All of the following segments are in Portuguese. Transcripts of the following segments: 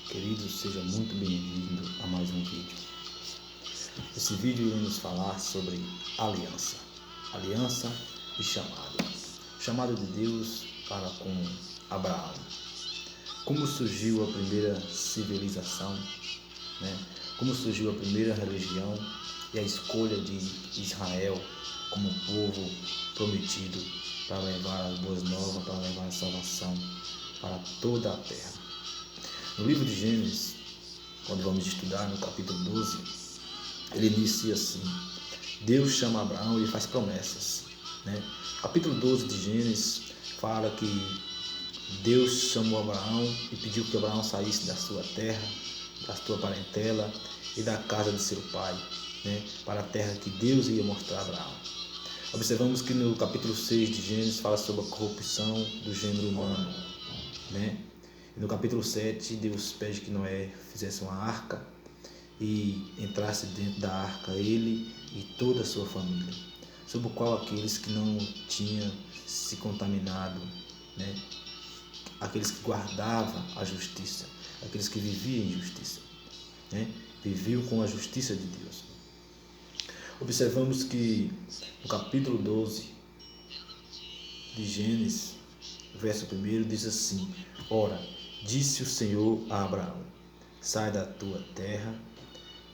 Querido, seja muito bem-vindo a mais um vídeo. Esse vídeo iremos falar sobre aliança e chamado. O chamado de Deus para com Abraão. Como surgiu a primeira civilização, Como surgiu a primeira religião e a escolha de Israel como povo prometido para levar as boas novas, para levar a salvação para toda a terra. No livro de Gênesis, quando vamos estudar no capítulo 12, ele inicia assim: Deus chama Abraão e faz promessas. Capítulo 12 de Gênesis fala que Deus chamou Abraão e pediu que Abraão saísse da sua terra, da sua parentela e da casa de seu pai, para a terra que Deus ia mostrar a Abraão. Observamos que no capítulo 6 de Gênesis fala sobre a corrupção do gênero humano. E no capítulo 7, Deus pede que Noé fizesse uma arca e entrasse dentro da arca ele e toda a sua família, sob o qual aqueles que não tinham se contaminado, aqueles que guardavam a justiça, aqueles que viviam em justiça, viviam com a justiça de Deus. Observamos que no capítulo 12 de Gênesis, verso 1 diz assim: Ora, disse o Senhor a Abraão: sai da tua terra,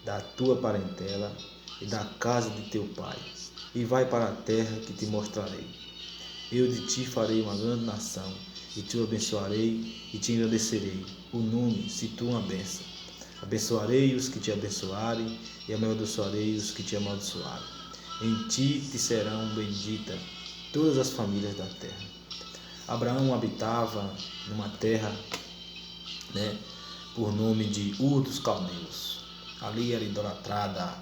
da tua parentela e da casa de teu pai, e vai para a terra que te mostrarei. Eu de ti farei uma grande nação, e te abençoarei e te engrandecerei o nome, se tu uma bênção. Abençoarei os que te abençoarem, e amaldiçoarei os que te amaldiçoarem. Em ti te serão benditas todas as famílias da terra. Abraão habitava numa terra, por nome de Ur dos Caldeus. Ali era idolatrada,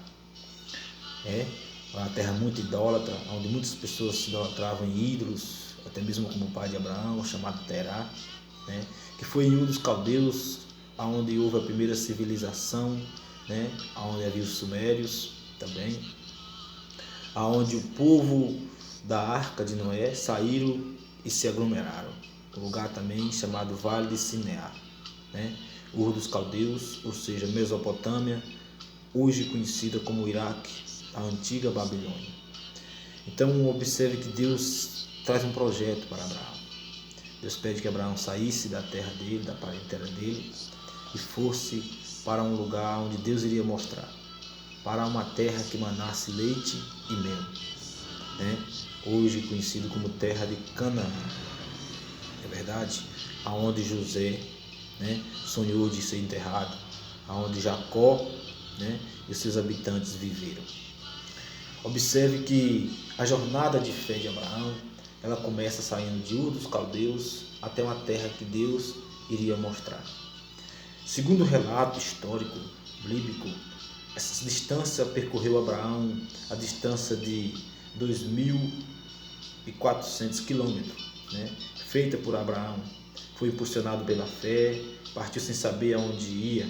uma terra muito idólatra, onde muitas pessoas se idolatravam em ídolos, até mesmo como o pai de Abraão, chamado Terá, que foi em Ur dos Caldeus, onde houve a primeira civilização, onde havia os sumérios também, onde o povo da arca de Noé saíram e se aglomeraram. Um lugar também chamado Vale de Sinear, Ur dos Caldeus, ou seja, Mesopotâmia, hoje conhecida como Iraque, a antiga Babilônia. Então observe que Deus traz um projeto para Abraão. Deus pede que Abraão saísse da terra dele, da parentela dele, e fosse para um lugar onde Deus iria mostrar, para uma terra que manasse leite e mel, hoje conhecido como terra de Canaã. É verdade? Aonde José, sonhou de ser enterrado, aonde Jacó, e os seus habitantes viveram. Observe que a jornada de fé de Abraão, ela começa saindo de Ur dos Caldeus até uma terra que Deus iria mostrar. Segundo o relato histórico bíblico, essa distância percorreu Abraão a distância de 2.400 quilômetros, feita por Abraão. Foi impulsionado pela fé, partiu sem saber aonde ia,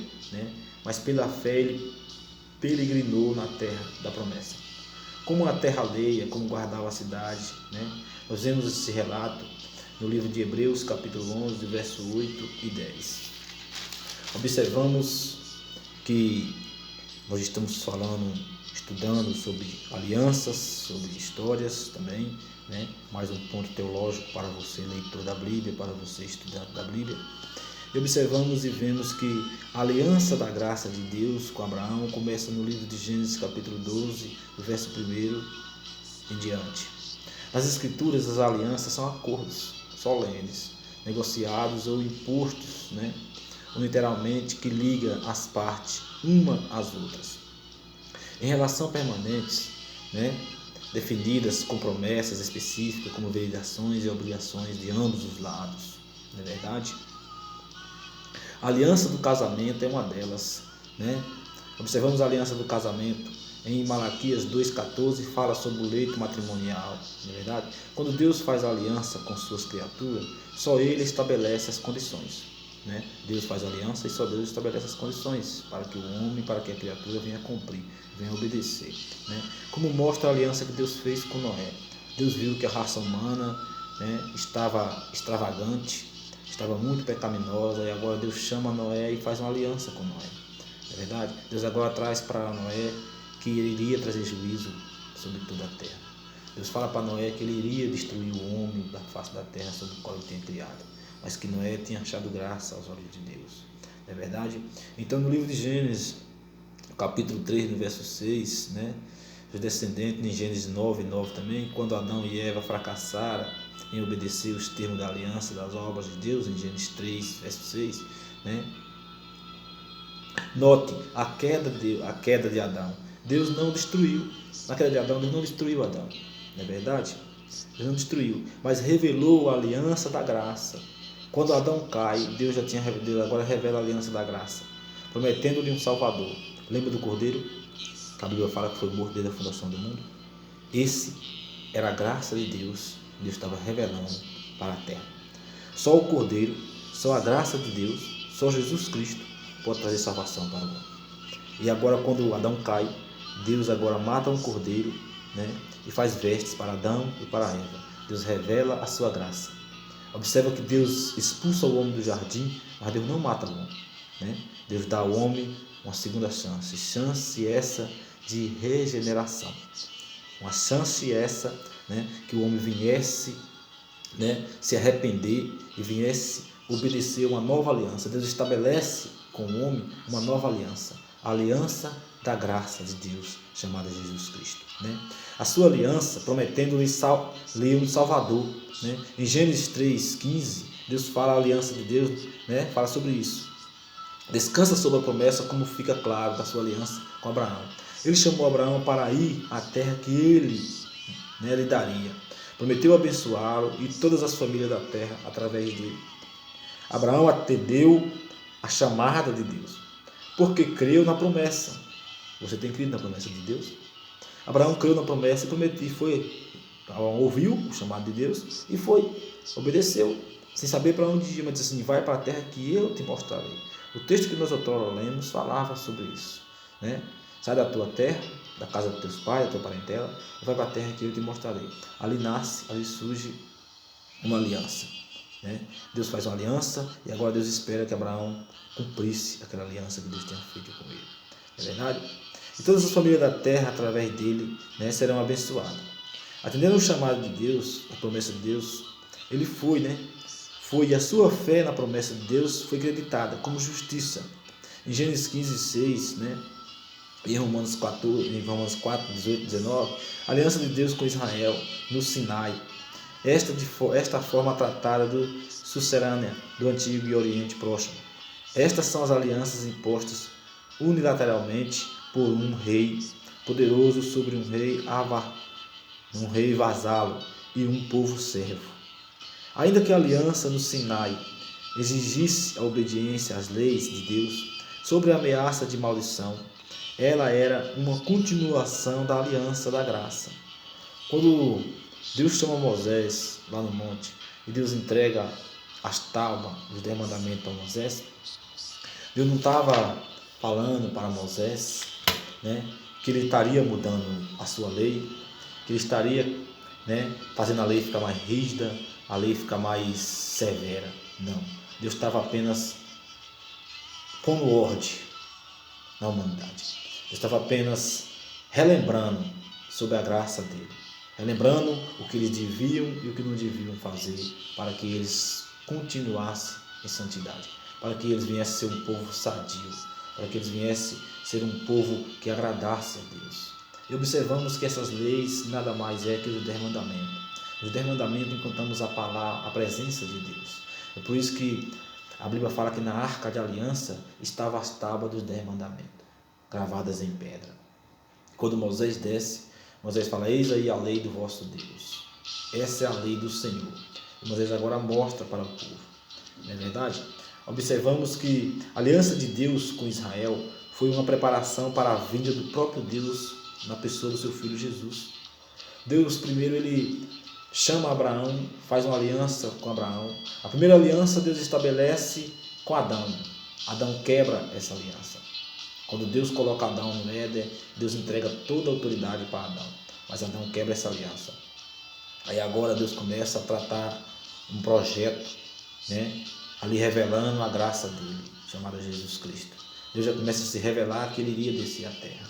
mas pela fé ele peregrinou na terra da promessa. Como uma terra alheia, como guardava a cidade, Nós vemos esse relato no livro de Hebreus, capítulo 11, verso 8 e 10. Observamos que nós estamos estudando sobre alianças, sobre histórias também, mais um ponto teológico para você, leitor da Bíblia, para você, estudante da Bíblia. E observamos e vemos que a aliança da graça de Deus com Abraão começa no livro de Gênesis, capítulo 12, verso 1 em diante. Nas Escrituras, as alianças são acordos solenes, negociados ou impostos, literalmente, que liga as partes uma às outras. Em relação permanentes, definidas com promessas específicas, como obrigações e obrigações de ambos os lados. Não é verdade? A aliança do casamento é uma delas. Observamos a aliança do casamento em Malaquias 2,14, fala sobre o leito matrimonial. Não é verdade? Quando Deus faz aliança com suas criaturas, só Ele estabelece as condições. Deus faz aliança e só Deus estabelece as condições para que o homem, para que a criatura venha cumprir, venha obedecer. Como mostra a aliança que Deus fez com Noé. Deus viu que a raça humana estava extravagante, estava muito pecaminosa, e agora Deus chama Noé e faz uma aliança com Noé. É verdade? Deus agora traz para Noé que ele iria trazer juízo sobre toda a terra. Deus fala para Noé que ele iria destruir o homem da face da terra sobre o qual ele tinha criado, mas que Noé tinha achado graça aos olhos de Deus. É verdade? Então, no livro de Gênesis, capítulo 3, no verso 6, né? Os descendentes, em Gênesis 9:9 também, quando Adão e Eva fracassaram em obedecer os termos da aliança, das obras de Deus, em Gênesis 3, verso 6, né? Note a queda de Adão. Deus não destruiu. Na queda de Adão, Deus não destruiu Adão. Não é verdade? Deus não destruiu, mas revelou a aliança da graça. Quando Adão cai, Deus agora revela a aliança da graça, prometendo-lhe um Salvador. Lembra do Cordeiro? A Bíblia fala que foi morto desde a fundação do mundo. Esse era a graça de Deus. Deus estava revelando para a terra. Só o Cordeiro, só a graça de Deus, só Jesus Cristo pode trazer salvação para o mundo. E agora, quando Adão cai, Deus agora mata um cordeiro, né, e faz vestes para Adão e para Eva. Deus revela a sua graça. Observa que Deus expulsa o homem do jardim, mas Deus não mata o homem, né? Deus dá ao homem uma segunda chance. Chance essa de regeneração. Uma chance essa, né, que o homem viesse, né, se arrepender e viesse obedecer uma nova aliança. Deus estabelece com o homem uma nova aliança. A aliança da graça de Deus, chamada Jesus Cristo, né? A sua aliança, prometendo-lhe um Salvador, né? Em Gênesis 3:15, Deus fala a aliança de Deus, né? Fala sobre isso. Descansa sobre a promessa, como fica claro da sua aliança com Abraão. Ele chamou Abraão para ir à terra que ele, né, lhe daria. Prometeu abençoá-lo e todas as famílias da terra através dele. Abraão atendeu a chamada de Deus, porque creu na promessa. Você tem crido na promessa de Deus? Abraão creu na promessa e ouviu o chamado de Deus e foi, obedeceu, sem saber para onde ia, mas disse assim: vai para a terra que eu te mostrarei. O texto que nós outrora lemos falava sobre isso, né? Sai da tua terra, da casa dos teus pais, da tua parentela, e vai para a terra que eu te mostrarei. Ali nasce, ali surge uma aliança, né? Deus faz uma aliança e agora Deus espera que Abraão cumprisse aquela aliança que Deus tinha feito com ele. É verdade? E todas as famílias da terra, através dele, né, serão abençoadas. Atendendo o chamado de Deus, a promessa de Deus, ele foi, né? E a sua fé na promessa de Deus foi creditada como justiça. Em Gênesis 15:6, né? Em Romanos 4, 18, 19, a aliança de Deus com Israel no Sinai. Esta forma tratada do sucerânea do Antigo e Oriente Próximo. Estas são as alianças impostas unilateralmente por um rei poderoso sobre um rei vassalo e um povo servo. Ainda que a aliança no Sinai exigisse a obediência às leis de Deus, sob a ameaça de maldição, ela era uma continuação da aliança da graça. Quando Deus chama Moisés lá no monte e Deus entrega as tábuas, os 10 mandamentos para Moisés, Deus não estava falando para Moisés, né, que ele estaria mudando a sua lei, que ele estaria, né, fazendo a lei ficar mais rígida, a lei ficar mais severa. Não. Deus estava apenas pondo ordem na humanidade. Deus estava apenas relembrando sobre a graça dele, relembrando o que eles deviam e o que não deviam fazer para que eles continuassem em santidade, para que eles viessem ser um povo sadio, para que eles viessem ser um povo que agradasse a Deus. E observamos que essas leis nada mais é que os 10 mandamentos. Os 10 mandamentos encontramos a presença de Deus. É por isso que a Bíblia fala que na arca de aliança estava as tábuas dos 10 mandamentos, gravadas em pedra. Quando Moisés desce, Moisés fala: eis aí a lei do vosso Deus. Essa é a lei do Senhor. E Moisés agora mostra para o povo. Não é verdade? Observamos que a aliança de Deus com Israel foi uma preparação para a vinda do próprio Deus na pessoa do seu filho Jesus. Deus primeiro ele chama Abraão, faz uma aliança com Abraão. A primeira aliança Deus estabelece com Adão. Adão quebra essa aliança. Quando Deus coloca Adão no Éden, Deus entrega toda a autoridade para Adão. Mas Adão quebra essa aliança. Aí agora Deus começa a tratar um projeto, né, ali revelando a graça dele, chamada Jesus Cristo. Deus já começa a se revelar que ele iria descer à terra.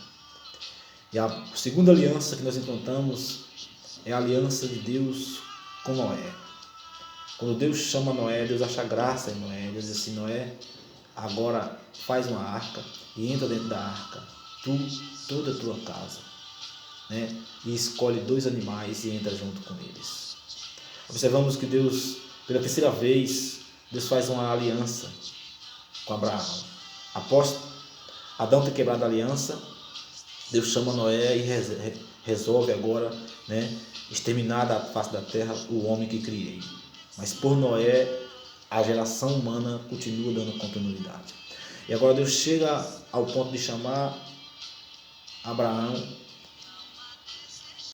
E a segunda aliança que nós encontramos é a aliança de Deus com Noé. Quando Deus chama Noé, Deus acha graça em Noé. Deus diz assim: Noé, agora faz uma arca e entra dentro da arca, tu, toda a tua casa, né? E escolhe 2 animais e entra junto com eles. Observamos que Deus, pela terceira vez, Deus faz uma aliança com Abraão. Após Adão ter quebrado a aliança, Deus chama Noé e resolve agora, né, exterminar da face da terra o homem que criei. Mas por Noé, a geração humana continua dando continuidade. E agora Deus chega ao ponto de chamar Abraão